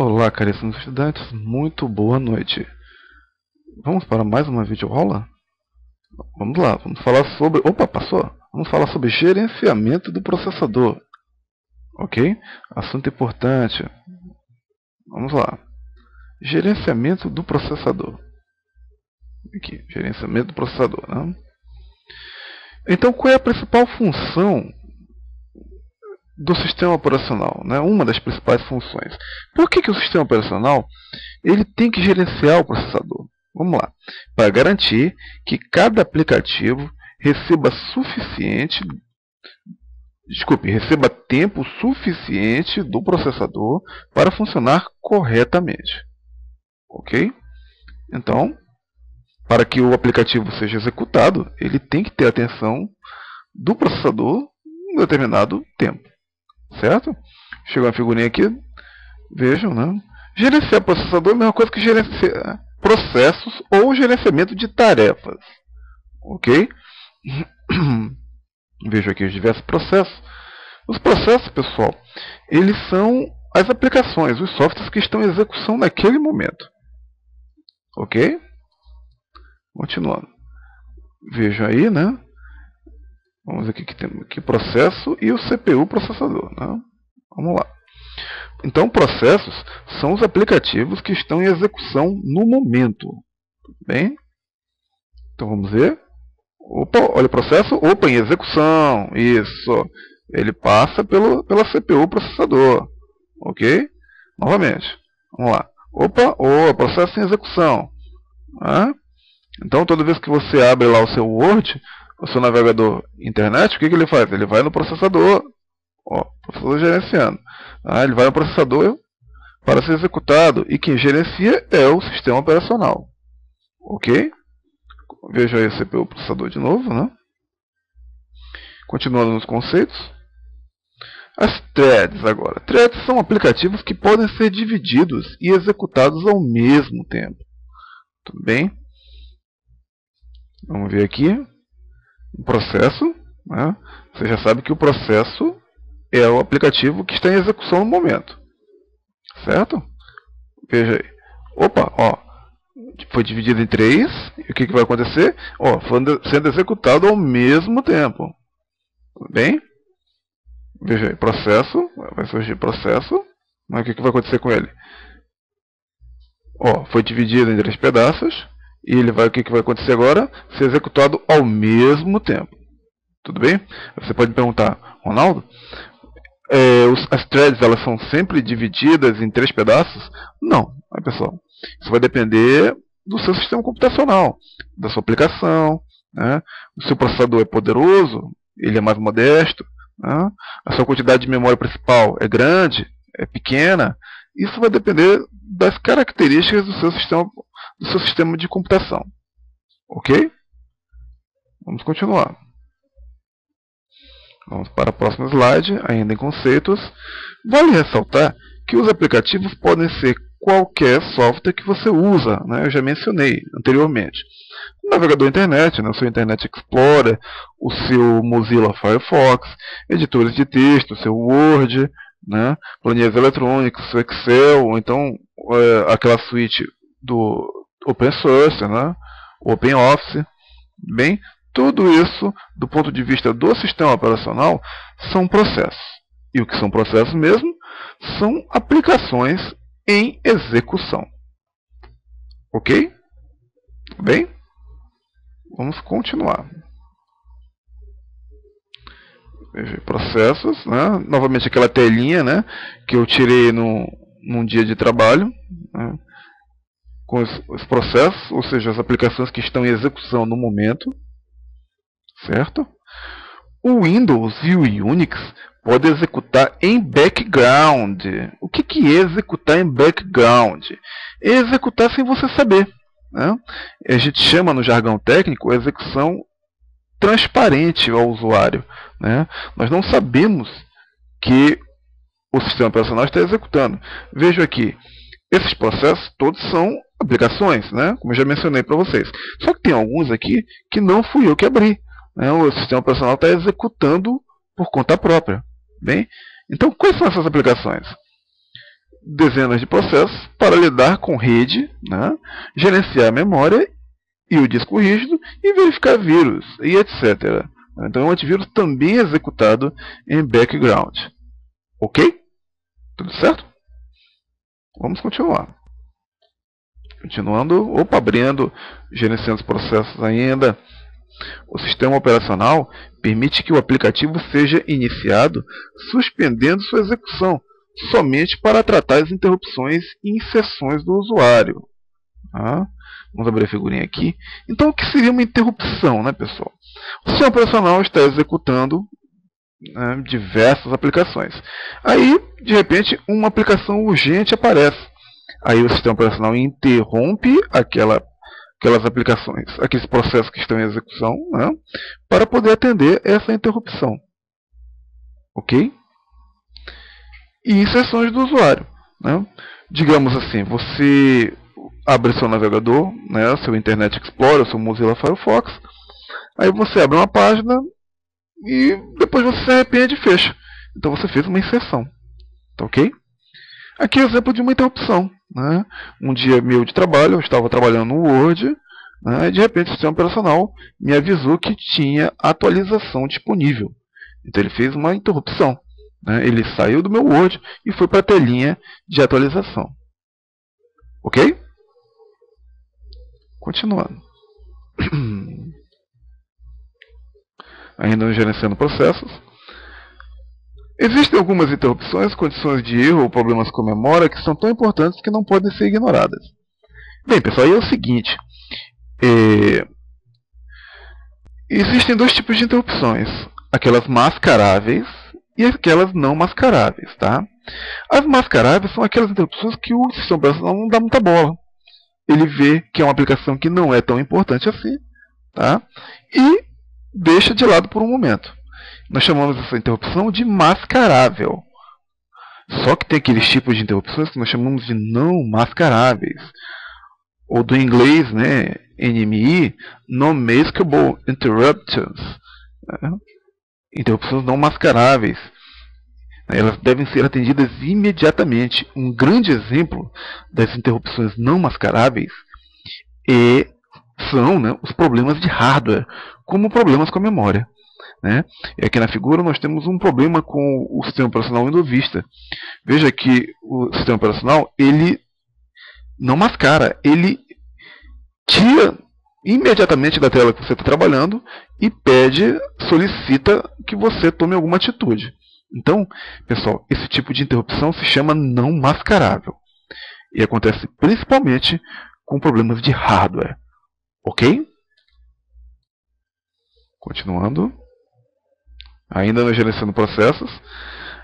Olá, caríssimos estudantes, muito boa noite. Vamos para mais uma videoaula? Vamos lá, vamos falar sobre... Opa, passou! Vamos falar sobre gerenciamento do processador. Ok? Assunto importante. Vamos lá. Gerenciamento do processador. Aqui, gerenciamento do processador, né? Então, qual é a principal função do sistema operacional, né? Uma das principais funções. Por que o sistema operacional ele tem que gerenciar o processador? Vamos lá. Para garantir que cada aplicativo receba tempo suficiente do processador para funcionar corretamente. Ok? Então, para que o aplicativo seja executado, ele tem que ter atenção do processador em um determinado tempo. Certo? Chegou uma figurinha aqui. Vejam, né? Gerenciar processador é a mesma coisa que gerenciar processos ou gerenciamento de tarefas. Ok? Vejo aqui os diversos processos. Os processos, pessoal, eles são as aplicações, os softwares que estão em execução naquele momento. Ok? Continuando. Vejam aí, né? Vamos ver aqui que temos aqui processo e o CPU processador, né? Vamos lá. Então, processos são os aplicativos que estão em execução no momento. Tudo bem? Então, vamos ver. Opa, olha o processo. Opa, em execução. Isso. Ele passa pela CPU processador. Ok? Novamente. Vamos lá. Opa, processo em execução. Então, toda vez que você abre lá o seu Word, o seu navegador internet, o que ele faz? Ele vai no processador. Ó, processador gerenciando. Ele vai no processador para ser executado. E quem gerencia é o sistema operacional. Ok? Veja aí o CPU processador de novo, né? Continuando nos conceitos. As threads agora. Threads são aplicativos que podem ser divididos e executados ao mesmo tempo. Tudo bem? Vamos ver aqui. O processo. Né? Você já sabe que o processo é o aplicativo que está em execução no momento. Certo? Veja aí. Opa, ó. Foi dividido em 3. E o que vai acontecer? Ó, foi sendo executado ao mesmo tempo. Tudo bem? Veja aí. Processo. Vai surgir processo. Mas o que vai acontecer com ele? Ó, foi dividido em 3 pedaços. E ele vai, o que vai acontecer agora? Ser executado ao mesmo tempo. Tudo bem? Você pode perguntar, Ronaldo, as threads elas são sempre divididas em 3 pedaços? Não, pessoal. Isso vai depender do seu sistema computacional, da sua aplicação. Né? O seu processador é poderoso, ele é mais modesto. Né? A sua quantidade de memória principal é grande, é pequena. Isso vai depender das características do seu sistema de computação. Ok? Vamos continuar. Vamos para o próximo slide, ainda em conceitos. Vale ressaltar que os aplicativos podem ser qualquer software que você usa, né? Eu já mencionei anteriormente. O navegador internet, né? O seu Internet Explorer, o seu Mozilla Firefox, editores de texto, o seu Word, né? Planilhas eletrônicas, o seu Excel, ou então aquela suíte do Open Source, né? O OpenOffice. Bem, tudo isso, do ponto de vista do sistema operacional, são processos. E o que são processos mesmo? São aplicações em execução. Ok? Bem, vamos continuar. Veja, processos, né? Novamente aquela telinha, né, que eu tirei num dia de trabalho, né, com os processos, ou seja, as aplicações que estão em execução no momento. Certo? O Windows e o Unix podem executar em background. O que é executar em background? É executar sem você saber. Né? A gente chama no jargão técnico a execução transparente ao usuário. Né? Nós não sabemos que o sistema operacional está executando. Veja aqui, esses processos todos são aplicações, né? Como eu já mencionei para vocês. Só que tem alguns aqui que não fui eu que abri. O sistema operacional está executando por conta própria. Bem, então, quais são essas aplicações? dezenas de processos para lidar com rede, né, gerenciar a memória e o disco rígido e verificar vírus e etc. Então o antivírus também é executado em background. Ok? Tudo certo? Vamos continuar. Continuando, abrindo, gerenciando os processos ainda. O sistema operacional permite que o aplicativo seja iniciado suspendendo sua execução, somente para tratar as interrupções e inserções do usuário. Vamos abrir a figurinha aqui. Então, o que seria uma interrupção, né, pessoal? O sistema operacional está executando, né, diversas aplicações. Aí, de repente, uma aplicação urgente aparece. Aí o sistema operacional interrompe aquelas aplicações, aqueles processos que estão em execução, né, para poder atender essa interrupção. Ok? E inserções do usuário. Né? Digamos assim, você abre seu navegador, né, seu Internet Explorer, seu Mozilla Firefox, aí você abre uma página e depois você se arrepende e fecha. Então você fez uma inserção. Tá ok? Aqui é o exemplo de uma interrupção. Né? Um dia meu de trabalho, eu estava trabalhando no Word, né, e de repente o sistema operacional me avisou que tinha atualização disponível. Então ele fez uma interrupção. Né? Ele saiu do meu Word e foi para a telinha de atualização. Ok? Continuando. Ainda gerenciando processos. Existem algumas interrupções, condições de erro ou problemas com memória que são tão importantes que não podem ser ignoradas. Bem, pessoal, aí é o seguinte. Existem dois tipos de interrupções. Aquelas mascaráveis e aquelas não mascaráveis. Tá? As mascaráveis são aquelas interrupções que o sistema operacional não dá muita bola. Ele vê que é uma aplicação que não é tão importante assim, tá? E deixa de lado por um momento. Nós chamamos essa interrupção de mascarável. Só que tem aqueles tipos de interrupções que nós chamamos de não mascaráveis. Ou do inglês, né, NMI, Non-Maskable Interruptions. Né? Interrupções não mascaráveis. Elas devem ser atendidas imediatamente. Um grande exemplo das interrupções não mascaráveis são, né, os problemas de hardware, como problemas com a memória. Né? E aqui na figura nós temos um problema com o sistema operacional Windows Vista. Veja que o sistema operacional ele não mascara, ele tira imediatamente da tela que você está trabalhando e solicita que você tome alguma atitude. Então, pessoal, esse tipo de interrupção se chama não mascarável. E acontece principalmente com problemas de hardware. Ok? Continuando. Ainda no gerenciando processos.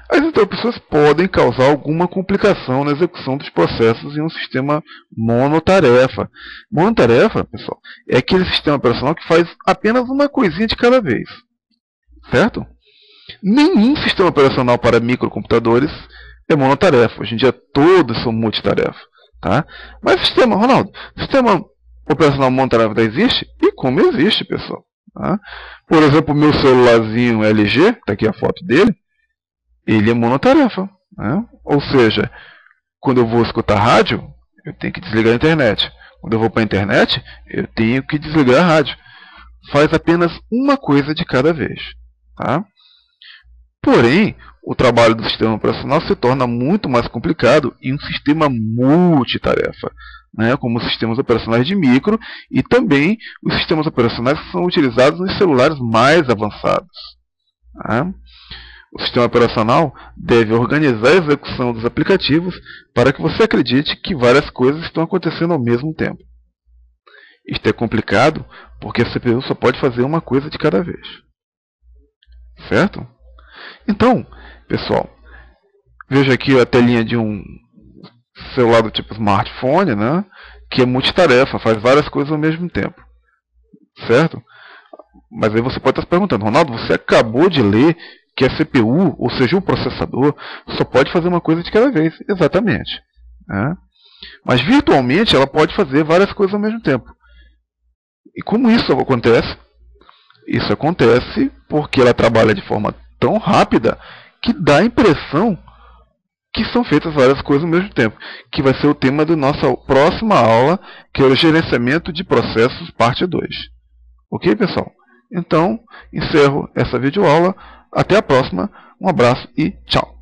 As interrupções podem causar alguma complicação na execução dos processos em um sistema monotarefa. Monotarefa, pessoal, é aquele sistema operacional que faz apenas uma coisinha de cada vez. Certo? Nenhum sistema operacional para microcomputadores é monotarefa. Hoje em dia todos são multitarefa. Tá? Mas Ronaldo, sistema operacional monotarefa existe? E como existe, pessoal? Tá? Por exemplo, o meu celularzinho LG, está aqui a foto dele, ele é monotarefa. Né? Ou seja, quando eu vou escutar rádio, eu tenho que desligar a internet. Quando eu vou para a internet, eu tenho que desligar a rádio. Faz apenas uma coisa de cada vez. Tá? Porém, o trabalho do sistema operacional se torna muito mais complicado em um sistema multitarefa, né, como os sistemas operacionais de micro e também os sistemas operacionais que são utilizados nos celulares mais avançados. Tá? O sistema operacional deve organizar a execução dos aplicativos para que você acredite que várias coisas estão acontecendo ao mesmo tempo. Isto é complicado porque a CPU só pode fazer uma coisa de cada vez. Certo? Então, pessoal, veja aqui a telinha de um celular do tipo smartphone, né, que é multitarefa, faz várias coisas ao mesmo tempo. Certo? Mas aí você pode estar se perguntando, Ronaldo, você acabou de ler que a CPU, ou seja, o processador, só pode fazer uma coisa de cada vez. Exatamente. Né? Mas virtualmente ela pode fazer várias coisas ao mesmo tempo. E como isso acontece? Isso acontece porque ela trabalha de forma tão rápida que dá a impressão que são feitas várias coisas ao mesmo tempo, que vai ser o tema da nossa próxima aula, que é o gerenciamento de processos, parte 2. Ok, pessoal? Então, encerro essa videoaula. Até a próxima. Um abraço e tchau!